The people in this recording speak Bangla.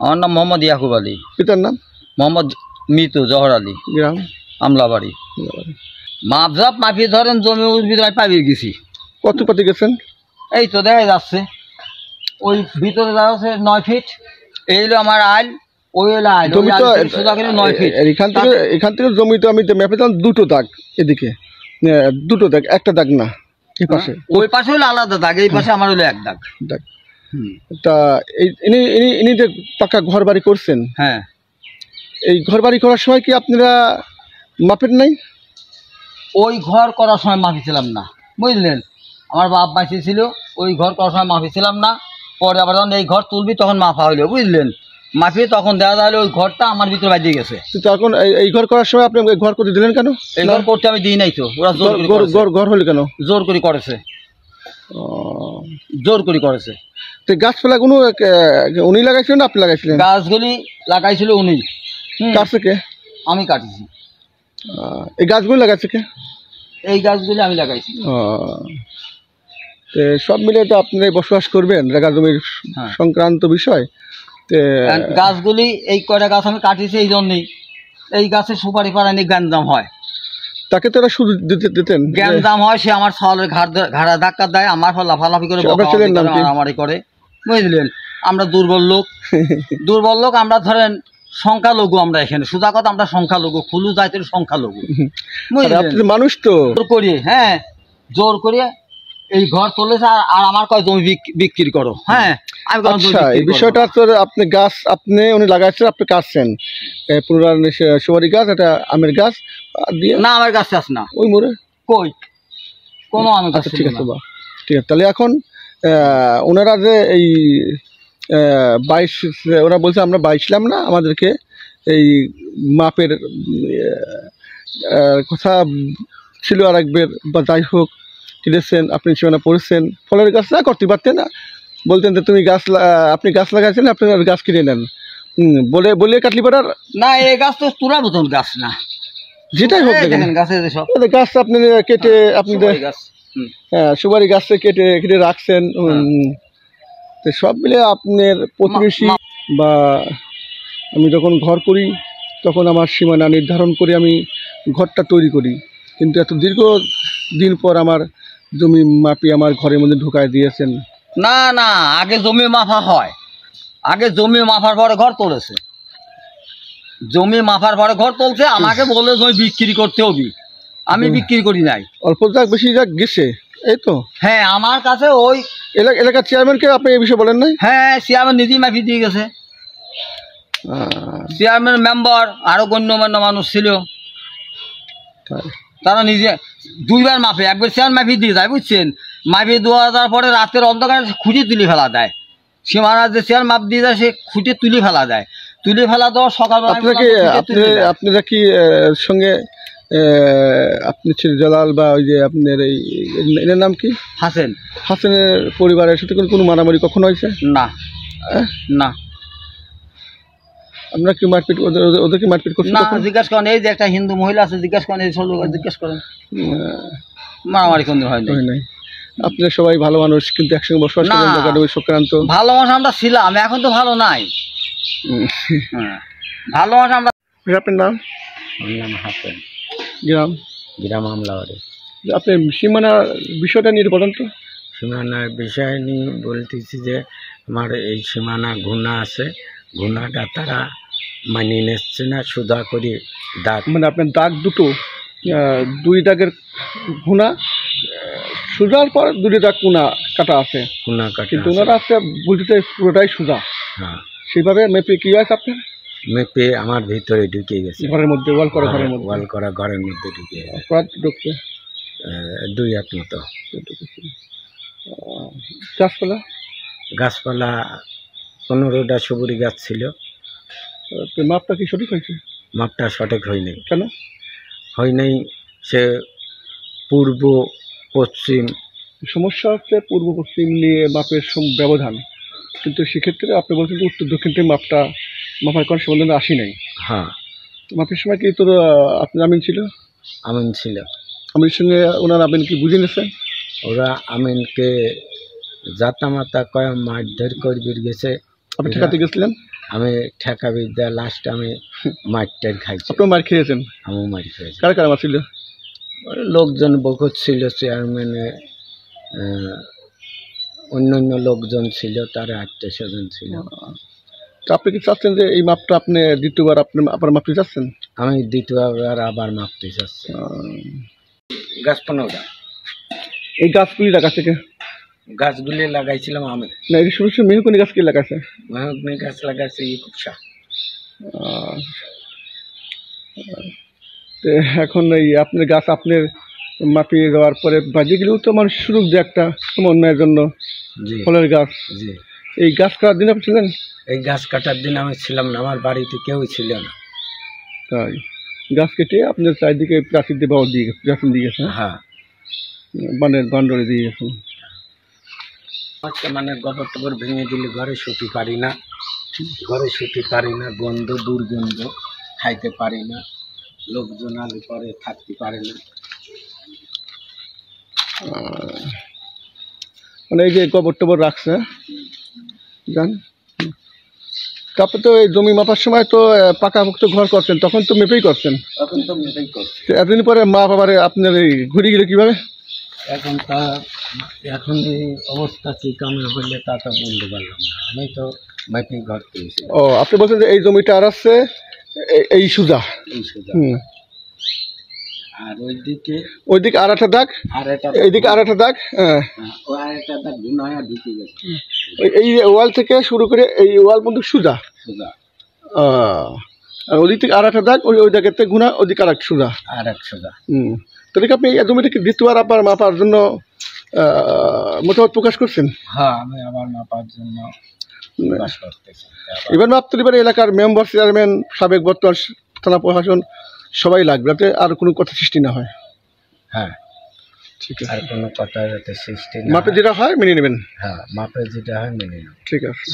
আমার নাম মোহাম্মদ ইয়াকুব আলী। পিতার নাম? মোহাম্মদ মৃত জহর আলী। গ্রাম? আমলাবাড়ি। মাপজাপ মাপিয়ে ধরেন জমি ভিতরে আমি পাবিয়ে গেছি। কত পাতি গেছেন? এই তো দেখা যাচ্ছে ওই ভিতরে যাচ্ছে 9 ফিট। এই হলো আমার আইল, ওই হলো আইল। জমি তো 9 ফিট। এখান থেকে জমি তো আমি ম্যাপে দিলাম 2টো দাগ, এদিকে 2টো দাগ, একটা দাগ না। এই পাশে, ওই পাশে হলো আলাদা দাগ, এই পাশে আমার হলো এক দাগ। তা ইনি যে পাকা ঘর বাড়ি করছেন, হ্যাঁ, এই ঘর বাড়ি করার সময় কি আপনারা মাপেন নাই? ওই ঘর করার সময় মাপিছিলাম না, বুঝলেন। আমার বাপ বাঁচিয়ে ছিল, ওই ঘর করার সময় মাপিছিলাম না। পরে আবার যখন এই ঘর তুলবি তখন মাপা হইলো, বুঝলেন। মাপিয়ে তখন দেখা যাবে ওই ঘরটা আমার ভিতরে বাজিয়ে গেছে। তখন এই ঘর করার সময় আপনি ঘর করতে দিলেন কেন? এই ঘর করতে আমি দিই নাই তো, ওরা ঘর হলো কেন? জোর করে করেছে, জোর করে করেছে। তো গাছপালাগুলো উনি লাগাইছিলেন না আপনি লাগাইছিলেন? গাছগুলি লাগাইছিল উনি। কাটছে কে? আমি কাটিছি। এই গাছগুলি লাগাচ্ছে কে? এই গাছগুলি আমি লাগাইছি। সব মিলে তো আপনি বসবাস করবেন, জায়গা জমির সংক্রান্ত বিষয়। গাছগুলি এই কয়টা গাছ আমি কাটিছি এই জন্যই, এই গাছের সুপারি পাড়ানি গ্যাঞ্জাম হয়। তাকে তো শুধু দিতেন, গ্যাঞ্জাম হয়, সে আমার ছলের ঘাড়া ধাক্কা দেয়, আমার লাফালাফি করে মারামারি করে, বুঝলেন। আমরা দুর্বল লোক, দুর্বল লোক আমরা, ধরেন সংখ্যালঘু আমরা এখানে, সুদা কথা আমরা সংখ্যালঘু, খুলু জাতের সংখ্যালঘু, বুঝলেন। মানুষ তো জোর করিয়ে, হ্যাঁ জোর করিয়ে এই ঘর চলেছে। আর আমার কয় জমি বিক্রি করো। হ্যাঁ, এই বিষয়টা তো আপনি উনি লাগাইছেন, আপনি কাটছেন পুনরায় সুপারি গাছ, এটা আমের গাছ দিয়ে না, আমের গাছ চাষ না, ওই মোড়ে কই কোনো আমের গাছ। ঠিক আছে, ঠিক আছে। তাহলে এখন ওনারা যে এই 22, ওরা বলছে আমরা 22 না, আমাদেরকে এই মাপের কথা ছিল আর একবার, বা যাই হোক কিনেছেন, আপনি সীমানা পড়েছেন, ফলের গাছ না করতে পারতেন না, বলতেন যে তুমি আপনি গাছ লাগাইছেন, আপনি গাছ কিনে নেন, বলে কাটলি পাড়ার না। এই গাছ তো তোলার মতন গাছ না, যেটাই হোক গাছ আপনি কেটে, আপনি হ্যাঁ সুপারি গাছটা কেটে রাখছেন। তো সব মিলে আপনার প্রতিবেশী বা আমি যখন ঘর করি তখন আমার সীমানা নির্ধারণ করে আমি ঘরটা তৈরি করি, কিন্তু এত দীর্ঘ দিন পর আমার জমি মাপি আমার ঘরের মধ্যে ঢুকায় দিয়েছেন। না না, আগে জমি মাপা হয়, আগে জমি মাপার পরে ঘর তুলেছে, জমি মাপার পরে ঘর তুলছে। আমাকে বলে জমি বিক্রি করতে হবে, আমি বিক্রি করি নাই। অল্প যাক বেশি যাক গেছে, এই তো। হ্যাঁ, আমার কাছে ওই এলাকার চেয়ারম্যানকে আপনি এই বিষয়ে বলেন নাই? হ্যাঁ, চেয়ারম্যান নিজেই মাপি দিয়ে গেছে। চেয়ারম্যান, মেম্বার, আরো গণ্যমান্য মানুষ ছিল, তারা নিজে 2বার মাপে, একবার চেয়ারম্যান মাপি দিয়ে যায়, বুঝছেন। মাপি দেওয়ার পরে রাতের অন্ধকার খুঁটে তুলে ফেলা দেয়, সীমানা যে চেয়ার মাপ দিয়ে যায় সে খুঁটে তুলে ফেলা দেয়, তুলে ফেলা দেওয়া সকালবেলা। আপনারা কি সঙ্গে আপনি জালাল বা ওই যে আপনার এর নাম কি হাসেনের পরিবারের সাথে কোনো মারামারি কখনো হয়েছে? না না। আপনারা কি মারপিট, ওদের কি মারপিট করছেন? না, জিজ্ঞাসা করেন, এই যে একটা হিন্দু মহিলা আছে, জিজ্ঞাসা করেন, এই সব লোক জিজ্ঞাসা করেন, মারামারি কোনো হয় নাই। আপনারা সবাই ভালো মানুষ, কিন্তু একসঙ্গে বসবাস করেন সংক্রান্ত। ভালো মানুষ আমরা ছিলাম, এখন তো ভালো নাই। ভালো মানুষ আমরা। আপনার নাম? আমার নাম হাসেন। গ্রাম আমলাবাড়ি। আপনি সীমানা বিষয়টা নিয়ে বলেন তো। সীমানার বিষয় নিয়ে বলতেছি যে আমার এই সীমানা ঘুণা আছে, ঘুণাটা তারা মানিয়ে নিচ্ছে না, সুদা করে দাগ, মানে আপনার দাগ দুটো, 2 দাগের ঘুণা, সুজার পর 2 দাগ কোনা কাটা আছে, কোনা কাটা, কিন্তু ওনারা আছে বলতে পুরোটাই সুজা। হ্যাঁ, সেইভাবে মেপে কি আছে আপনার? মেপে আমার ভিতরে ঢুকে গেছে, ঘরের মধ্যে, ওয়াল করা ঘরের মধ্যে ঢুকে ঢুকছে 2 হাত মতো। গাছপালা 15টা সবুরি গাছ ছিল। মাপটা কি সঠিক হয়েছে? মাপটা সঠিক হয়নি। কেন হয় নাই? সে পূর্ব পশ্চিম, সমস্যা হচ্ছে পূর্ব পশ্চিম নিয়ে মাপের ব্যবধান, কিন্তু সেক্ষেত্রে আপনি বলছেন যে উত্তর দক্ষিণ থেকে মাপার কোনো সমাধান আসি নাই। হ্যাঁ, মাপের সময় কি তোর আপনার আমিন ছিল? আমিন ছিল। আমিনের সঙ্গে ওনার আমিন কি বুঝে নিয়েছেন? ওরা আমিনকে জাতা মাতা কয়া মারধর করে গেছে। আপনি ঠেকাতে গেছিলেন? আমি ঠেকা বিদ্যা লাস্ট আমি মারটার খাইছি। আপনি মার খেয়েছেন? আমি মার খেয়েছি। কারা কারা মার ছিল? লোকজন বহুত ছিল, চেয়ারম্যানে অন্য লোকজন ছিল, তারা আত্মীয়-স্বজন ছিল। তো আপনি কি চাচ্ছেন যে এই মাপটা আপনি দ্বিতীয়বার আপনি আবার মাপতে চাচ্ছেন? আমি দ্বিতীয়বার আবার মাপতে চাচ্ছি। গাছ 15টা। এই গাছগুলি লাগা থেকে গাছগুলি লাগাইছিলাম আমি। না, এই সমস্ত মেহগনি গাছ কি লাগাইছে? মেহগনি গাছ লাগাইছে ইকুপসা। এখন এই আপনার গাছ আপনার মাপিয়ে দেওয়ার পরে বাজিগুলোও তো মানুষ সুযোগ যে একটা সমন্বয়ের জন্য ফলের গাছ। জি, এই গাছ কাটার দিন আপনি ছিলেন? এই গাছ কাটার দিন আমি ছিলাম না, আমার বাড়িতে কেউই ছিল না। তাই গাছ কেটে আপনার চারিদিকে প্রাচীর দিয়ে বাউল দিয়ে গেছেন, দিয়ে গেছেন? হ্যাঁ, বান্ডরে দিয়ে গেছেন। মানে গোবর টোবর ভেঙে দিলে ঘরে শুতে পারি না, গন্ধ দুর্গন্ধ, খাইতে পারি না, লোকজন আলে পরে থাকতে পারে না। মানে এই যে গোবর টোবর রাখছে জান। তারপরে তো এই জমি মাপার সময় তো পাকাপোক্ত ঘর করছেন, তখন তো মেপেই করছেন। তখন তো মেপেই করছে। এতদিন পরে মাপ আবার আপনার এই ঘুরে গেলে কিভাবে? এখন এই অবস্থা কি কামে হইলে তা তো বলতে পারলাম না, আমি তো মেপেই ঘর পেয়েছি। ও, আপনি বলছেন যে এই জমিটা আর আছে এই সুজা। আর ওইদিকে আর একটা দাগ, এইদিকে আর একটা দাগ। হ্যাঁ, এই ওয়াল থেকে শুরু করে এই ওয়াল পর্যন্ত সুজা। আর ওদিক থেকে আর একটা দাগ, ওই দাগের থেকে গুণা, ওদিকে আর এক সুজা। তবে আপনি এই জমিটাকে দ্বিতীয়বার আবার মাপার জন্য মতামত প্রকাশ করছেন? হ্যাঁ, আমি আবার মাপার জন্য প্রকাশ করতেছি। এবার মাপতে এবার এলাকার মেম্বার, চেয়ারম্যান, সাবেক বর্তমান থানা প্রশাসন সবাই লাগবে, যাতে আর কোনো কথা সৃষ্টি না হয়। হ্যাঁ, ঠিক আছে। আর কোনো কথা যাতে সৃষ্টি না মাপে যেটা হয় মেনে নেবেন। হ্যাঁ, মাপে যেটা হয় মেনে নেবেন। ঠিক আছে।